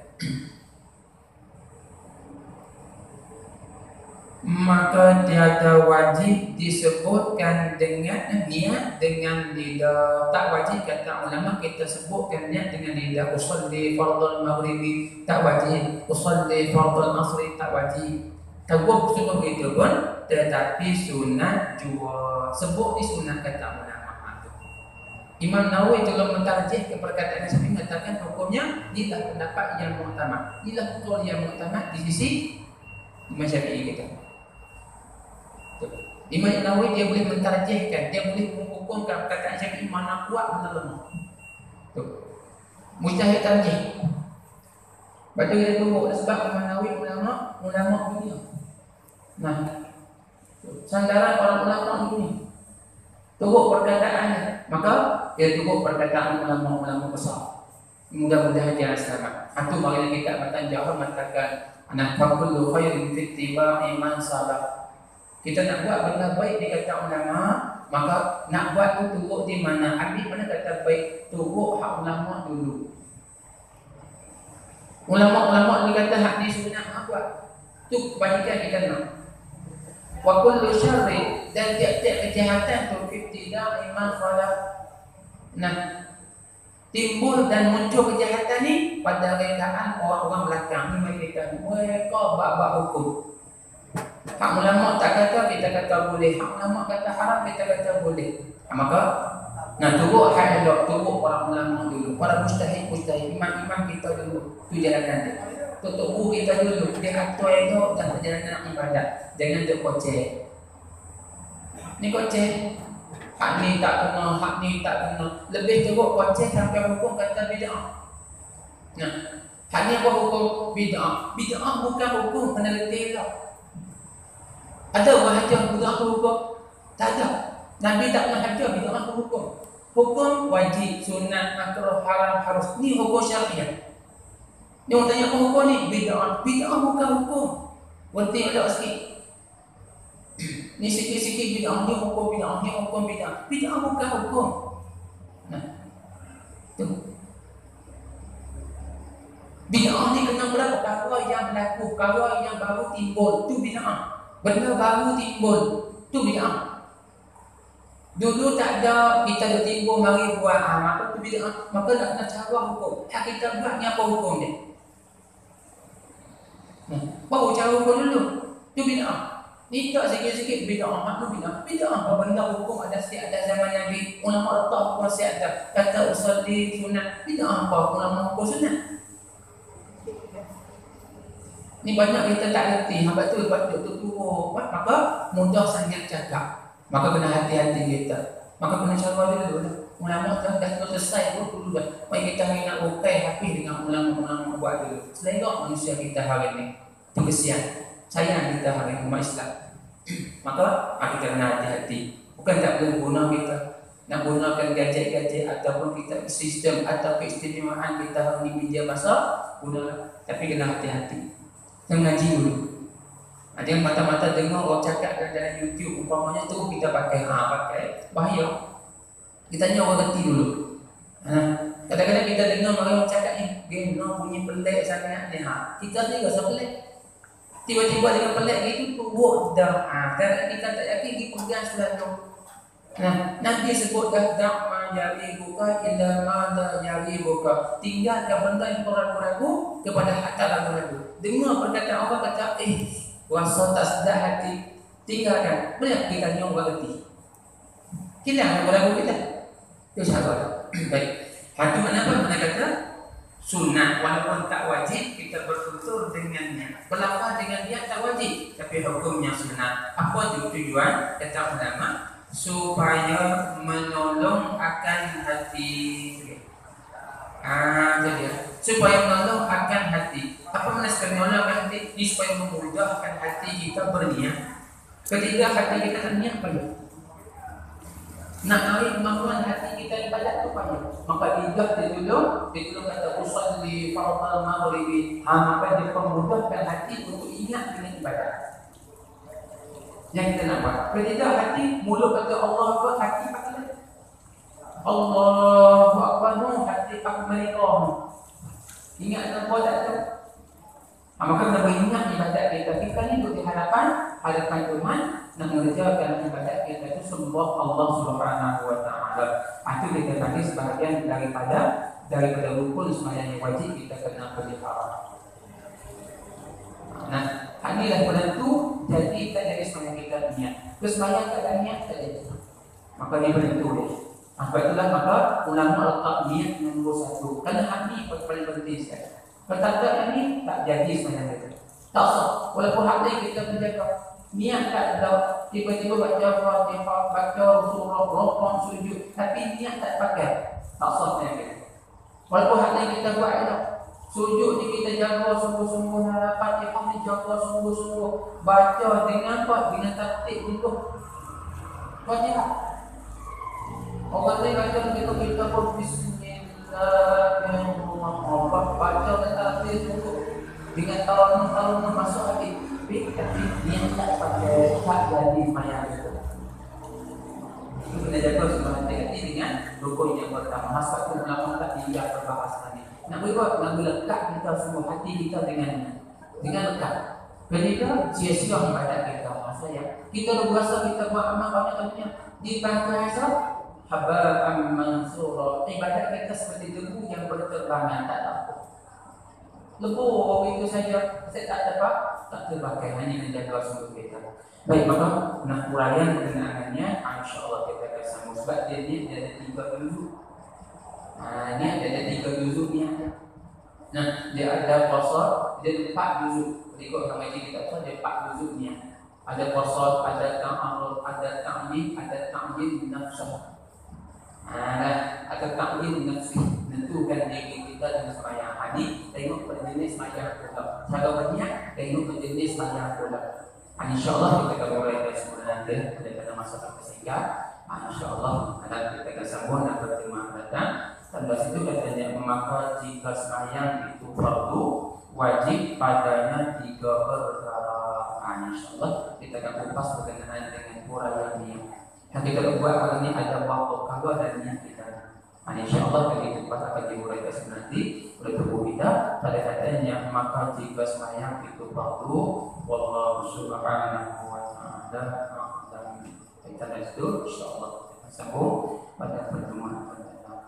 Maka tiada wajib disebutkan dengan niat dengan lidah. Tak wajib kata ulama kita sebutkan niat dengan lidah. Usolli fardhu maghribi tak wajib, usolli fardhu asri tak wajib. Tahu suruh gitu pun, tetapi sunat juga sebut di sunat kata ulama. Imam Nawawi telah mentarjih ke perkataan yang mengatakan hukumnya inilah pendapat yang muktamad. Inilah qaul yang muktamad di sisi Imam Syafi'i kita. Imam Nawawi dia boleh mentarjihkan, dia boleh menghukumkan perkataan Syafi'i mana kuat mana lemah. Mujtahid tarjih. Baca dia tunggu sebab Imam Nawawi ulama dunia. Nah, sandaran para ulama ini tunggu perkataannya, maka dia tunggu perkataan ulama-ulama besar. Mudah-mudahan dia selamat. Atau bagaimana kita bertanjah mengatakan anak kullu khairin fi ittiba'i man salah. Kita nak buat benda baik di kata ulama, maka nak buat tu turut di mana? Ambil mana kata baik, turut hak ulama dulu. Ulama-ulama ni kata hak ni sunat hak buat. Tu kebanyakan kita nak. Wa kullu syarri, dan tiap-tiap kejahatan tu tidak iman khalah. Nah, timbul dan muncul kejahatan ni pada rekaan orang-orang belakang ni mereka bab hukum. Hak ulama tak kata, kita kata boleh. Hak ulama kata haram, kita kata boleh. Maka turut hak elok, turut para ulama dulu, para mujtahid, imam kita dulu. Tu jalan dia. Tutup kita dulu, dia atur elok dan perjalanan ibadat. Jangan terkocek. Ni kocek. Hak ni tak kena, hak ni tak kena. Lebih teruk kocek sampai hukum kata bid'ah. Nah, hak ni apa hukum bid'ah? Bid'ah bukan hukum kena letih lah. Ada orang hajar bid'ah hukum? Tak ada. Nabi tak pernah hajar bid'ah hukum. Hukum wajib, sunat, makruh, haram, harus. Ni hukum syariah. Ni orang tanya apa hukum ni? Bid'ah. Bid'ah bukan hukum. Berhenti ada sikit. Ni sikit-sikit bid'ah, ni hukum bid'ah, ni hukum bid'ah. Bid'ah bukan hukum. Nah, tu. Bid'ah ni kena berapa? Perkara yang berlaku, perkara yang baru timbul, tu bid'ah. Benda baru timbul, tu bid'ah. Dulu tak ada, kita dah timbul mari buat maka tu bid'ah. Maka nak kena cara hukum. Hak kita buat ni apa hukum dia? Baru cara hukum dulu, tu bid'ah. Ni tak sikit-sikit bid'ah, hak tu bid'ah. Bid'ah apa benda hukum ada siap ada zaman Nabi. Ulama letak hukum siap ada. Kata usolli sunat. Bid'ah apa ulama hukum sunat? Ni banyak kita tak reti. Sebab tu buat tu turun. Maka mudah sangat cakap. Maka kena hati-hati kita. Maka kena cara dulu lah. Ulama dah selesai dulu dah. Mari kita nak ukai habis dengan ulama-ulama buat dulu. Selengok manusia kita hari ni. Itu kesian. Sayang kita hari umat Islam. Maka kita kena hati-hati. Bukan tak boleh guna kita. Nak gunakan gadget-gadget ataupun kita sistem atau keistimewaan kita hari ni media masa guna. Tapi kena hati-hati. Mengaji dulu. Ada yang mata-mata dengar orang cakap dalam YouTube umpamanya tu kita pakai bahaya. Kita tanya orang reti dulu. Kadang-kadang kita dengar orang cakap ni, "Gena bunyi pelik sangat ni." Kita ni rasa pelik. Tiba-tiba dengan pelik gitu turut dah. Karena kita tak yakin dipegang selalu. Nah, Nabi sebut dah da'ma yaribuka illa ma la yaribuka. Tinggalkan benda yang ragu-ragu kepada hatta ragu-ragu. Dengar perkataan Allah kata, rasa tak sedap hati, tinggalkan. Boleh kita yang berhenti. Hilang ragu-ragu kita. Itu sahabat. Baik. Hati mana apa? Mana kata? Sunnah, walaupun tak wajib kita bertutur dengannya. Berlafaz dengan dia tak wajib, tapi hukumnya sunnah. Apa tujuan? Kata ulama, supaya menolong akan hati. Jadi supaya menolong akan hati. Apa makna supaya menolong akan hati? Ini supaya memudahkan hati kita berniat. Ketika hati kita berniat payah. Nak naik kemampuan hati kita ibadat tu payah. Maka ditolong kata usalli fardal maghribi. Maka dia memudahkan hati untuk ingat dengan ibadat. Yang kita nak buat. Ketika hati mulut kata Allah apa, hati pakai Allahu Akbar, hati pakai mereka. Ingat apa tak tu? Maka kita ingat ibadat kita ni untuk hadapan Tuhan nak mengerjakan ibadat kita itu sembah Allah Subhanahu wa taala. Itu kita tadi sebahagian daripada rukun sembahyang yang wajib kita kena pelihara. Nah, inilah penentu jadi kita dari sembahyang kita niat. Terus sembahyang tak ada niat tak jadi. Maka ini penentu dia. Apa itulah maka ulama letak niat nombor satu. Kerana hati paling penting sekali. Pertanda ini tak jadi sembahyang kita. Tak sah. Walaupun hati kita menjaga niat tak ada, tiba-tiba baca Fatihah, baca surah, rukuk, sujud, tapi niat tak pakai, tak sah kita. Walaupun hati kita buat itu, sujud ni kita jaga sungguh-sungguh, Fatihah ni jaga sungguh-sungguh, baca dengan apa? Dengan tertib untuk Fatihah. Orang ni baca kita pun Bismillahirrahmanirrahim, baca dengan tertib untuk dengan tahun masuk hati. Tapi dia tak pakai, tak jadi maya itu. Itu kena jaga semua hati dengan rukun yang pertama. Masa itu ulama tak tinggal perbahasan ini. Nak buat, nak lekat kita semua hati kita dengan lekat. Ketika sia-sia ibadat kita, maksudnya kita berasa kita buat amal banyak di pangkal asal haba'an mansura. Ibadat kita seperti debu yang berterbangan, tak apa. Lebu itu saja, saya tak dapat, tak terpakai, hanya menjaga sumber kita. Baik, maka nak uraian kebenarannya, insyaAllah kita akan sambung. Sebab dia ada 3 juzuk. Ini ada 3 juzuk ni ada. Nah, dia ada qasar, dia 4 juzuk. Berikut nama kita tu ada 4 juzuk ni. Ada qasar, ada ta'arud, ada ta'lim, ada ta'lim nafsah. Ada ta'lim nafsi. Tentukan diri kita dengan sembahyang hadis, tengok berjenis sembahyang pula. Cara berniat, tengok berjenis sembahyang pula. InsyaAllah kita akan mulai dari semula nanti pada masa kita singkat. InsyaAllah kita akan sambung dan pertemuan datang. Dan dari situ katanya maka jika sembahyang itu fardu, wajib padanya 3 perkara. InsyaAllah kita akan kupas berkenaan dengan uraian niat. Yang kita buat hari ini ada waktu kalau dan niat kita. InsyaAllah dari itu akan diuraikan nanti oleh tubuh kita. Pada katanya maka jika sembahyang itu fardu, wallahu subhanahu wa ta'ala a'lam. Kita itu insyaallah kita sambung pada pertemuan mendatang.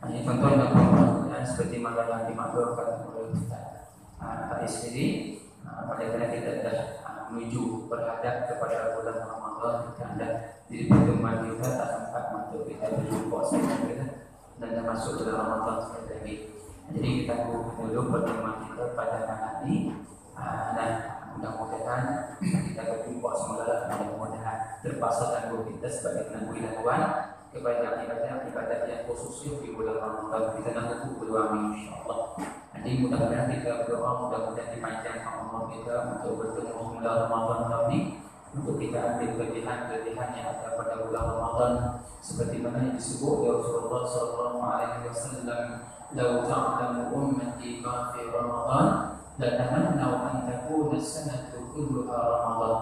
Ini contoh yang pertama seperti mana yang dimaklumkan oleh Ustaz sendiri. Pada kerana kita dah menuju berhadap kepada bulan Ramadan, kita ada di pertemuan kita tak sempat untuk kita berjumpa sebenarnya dan masuk ke dalam Ramadan sekali lagi. Jadi kita dulu pertemuan kita pada hari ini dan mudah-mudahan kita berjumpa semula. Mudah-mudahan terpaksa tangguh kita sebagai penangguh lakuan kepada ibadat yang khusus di bulan Ramadan. Kita nak berdoa insyaAllah. Jadi mudah-mudahan kita berdoa, mudah-mudahan dipanjangkan umur kita untuk bertemu bulan Ramadan tahun ini, untuk kita ambil kelebihan-kelebihan yang ada pada bulan Ramadan seperti mana yang disebut oleh Rasulullah SAW, "Lau ta'lamu ummati ma fi Ramadan, la tamannau an takuna as-sanatu kulluha Ramadan."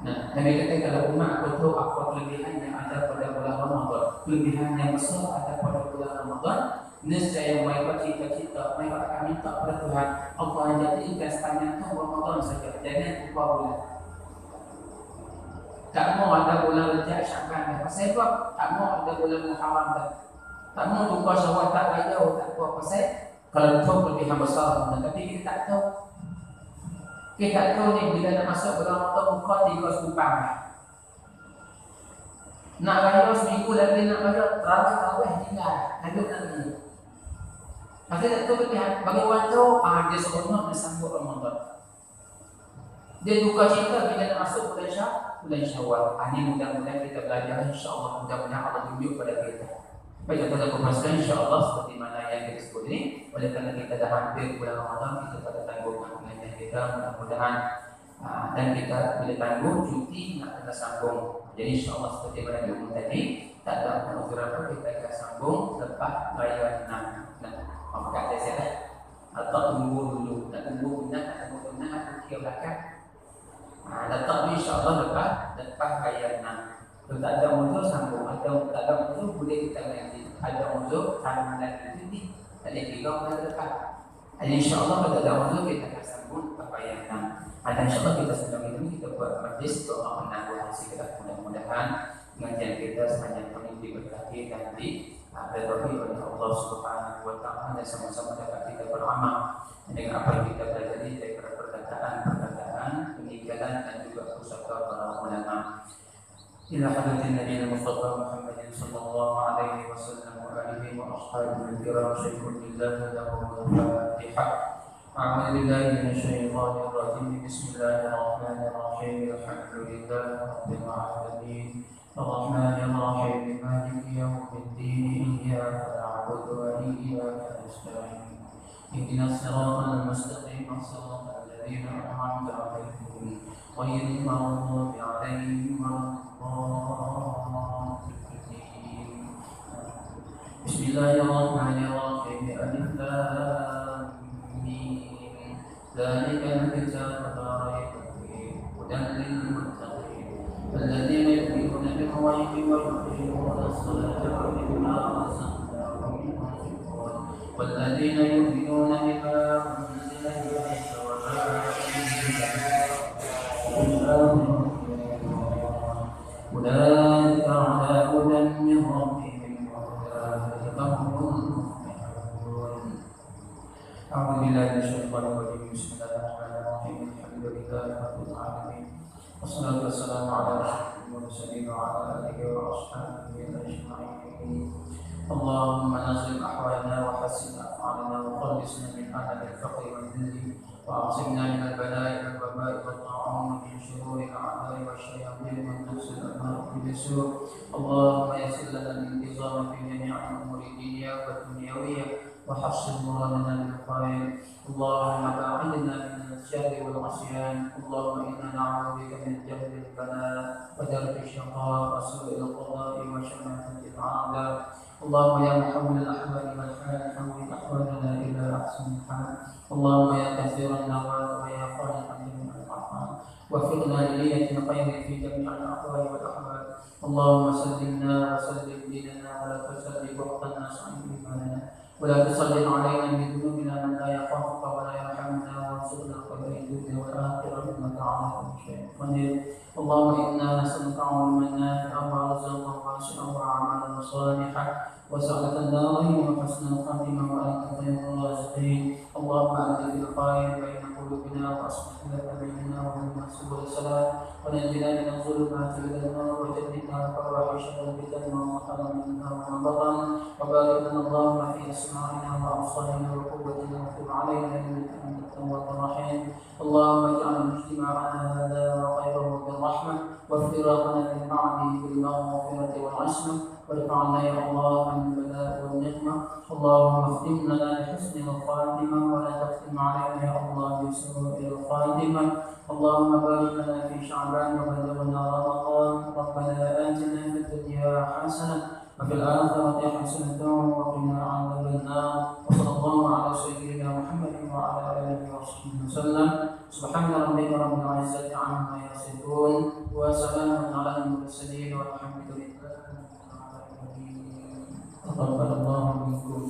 Nah, Nabi kata kalau umat aku tahu apa kelebihan yang ada pada bulan Ramadan, kelebihan yang besar ada pada bulan Ramadan, Nescaya mereka cita-cita, mereka akan minta kepada Tuhan, Allah jadikan sepanjang tahun Ramadan saja, jangan lupa bulan. Tak mau ada bulan Rejab Syaban. Pasal apa? Tak mau ada bulan Muharram dah. Tak mau buka Syawal tak raya, tak apa pasal kalau tahu kelebihan besar, tapi kita tak tahu. Kita tak tahu ni bila nak masuk bulan Ramadan buka 3 sepupang. Nak raya seminggu lagi nak raya tarawih tinggal. Lanjut lagi. Pasal tak tahu kelebihan bagi waktu dia seronok nak sambut Ramadan. Dia duka cita bila nak masuk bulan Syawal. Ini mudah-mudahan kita belajar, insya-Allah mudah-mudahan Allah tunjuk pada kita. Baik, kita akan pastikan insya-Allah seperti mana yang kita sebut ini. Oleh kerana kita dah hampir bulan Ramadan, kita pada tanggung pengajian kita, mudah-mudahan dan kita bila tanggung cuti nak kena sambung. Jadi insya-Allah seperti mana diumum tadi, tak ada program kita akan sambung lepas raya 6. Apa kata saya? Atau tunggu dulu, tak tunggu benar, atau kira belakang. Letak ni insya-Allah lepas raya 6. Kalau tak ada uzur sambung, atau tak ada uzur boleh kita lanjut. Ada uzur sama lagi ini, tak ada kira pada dekat. Insya-Allah kalau tak ada uzur kita akan sambung lepas raya 6. Dan insya-Allah kita sedang ini kita buat majlis doa menangguh hasil kita. Mudah-mudahan pengajian kita sepanjang tahun ini diberkati dan diberkahi oleh Allah Subhanahu wa taala dan sama-sama dapat kita beramal dengan apa yang kita pelajari dari perkataan, peninggalan dan juga pusaka para ulama. Ila hadratin Nabi Mustafa Muhammad sallallahu alaihi wasallam wa alihi wa ashabihi al-kiram syaikhul billah lahum al-fatihah. A'udzu billahi minasyaitonir rajim. Bismillahirrahmanirrahim. Alhamdulillahi rabbil alamin. Ar-Rahmanir Rahim. Maliki yaumiddin. Iyyaka na'budu wa iyyaka nasta'in. Ihdinas siratal mustaqim. Shiratal ladzina an'amta 'alaihim ghairil maghdubi 'alaihim waladdallin. Bismillahirrahmanirrahim. Alif Lam Mim. Dzalikal kitabu la raiba fihi hudan lil muttaqin. الذين يؤمنون بالغيب ويقيمون الصلاة ومما رزقناهم ينفقون والذين يؤمنون بما أنزل إليك وما أنزل أولئك على هدى من ربهم وأولئك هم المفلحون. أعوذ بالله من الشيطان الرجيم. بسم الله الرحمن الرحيم. الحمد لله رب العالمين والصلاة والسلام على أشرف المرسلين وعلى آله وأصحابه أجمعين. اللهم نصر أحوالنا وحسن أفعالنا وخلصنا من أهل الفقر والذل وأعصمنا من البلاء والوباء والطاعون ومن شرور الأعداء والشياطين والنفس الأمارة بالسوء. اللهم يسر لنا الانتظام في جميع الأمور الدينية والدنيوية وحصل مرادنا بالخير. اللهم باعدنا من الشر والعصيان. اللهم إنا نعوذ بك من جهل البلاء ودرك الشقاء وسوء القضاء وشماتة الأعداء. اللهم يا محول الأحوال والحال حول أحوالنا إلى أحسن الحال. اللهم يا كثير النوال ويا خالق جميع الأفعال وفقنا لنية الخير في جميع الأحوال والأحوال. اللهم سلمنا وسلم ديننا ولا تسلم وقتنا صعيد إيماننا ولا تسلط علينا بذنوبنا من لا يخافك ولا يرحمنا وارزقنا خير الدنيا والآخرة إنك على كل شيء قدير. اللهم إنا نسألك علما نافعا ورزقا واسعا وأعمالا صالحة وسعة الدارين وحسن الخاتمة وأنت خير الرازقين. اللهم ألف الخير بين قلوبنا وأصلح ذات بيننا وبين سبل السلام ونجنا من الظلمات إلى النار وجنبنا الفواحش والفتن ما ظهر منها وما بطن وبارك لنا اللهم في أسماعنا وأبصارنا وقوتنا وتب علينا إنك أنت التواب الرحيم. اللهم اجعل اجتماعنا هذا وخيره بالرحمة وافتراقنا من بعده بالمغفرة والعصمة وارفعنا يا الله عن البلاء والنقمة. اللهم اختم لنا بحسن الخاتمة ولا تختم علينا يا الله بسوء الخاتمة. اللهم بارك لنا في شعبان وبلغنا رمضان. ربنا آتنا في الدنيا حسنة وفي الآخرة حسنة وقنا عذاب النار. وصلى الله على سيدنا محمد وعلى آله وصحبه وسلم. سبحان ربك رب العزة عما يصفون وسلام على المرسلين والحمد لله رب العالمين. تقبل الله منكم.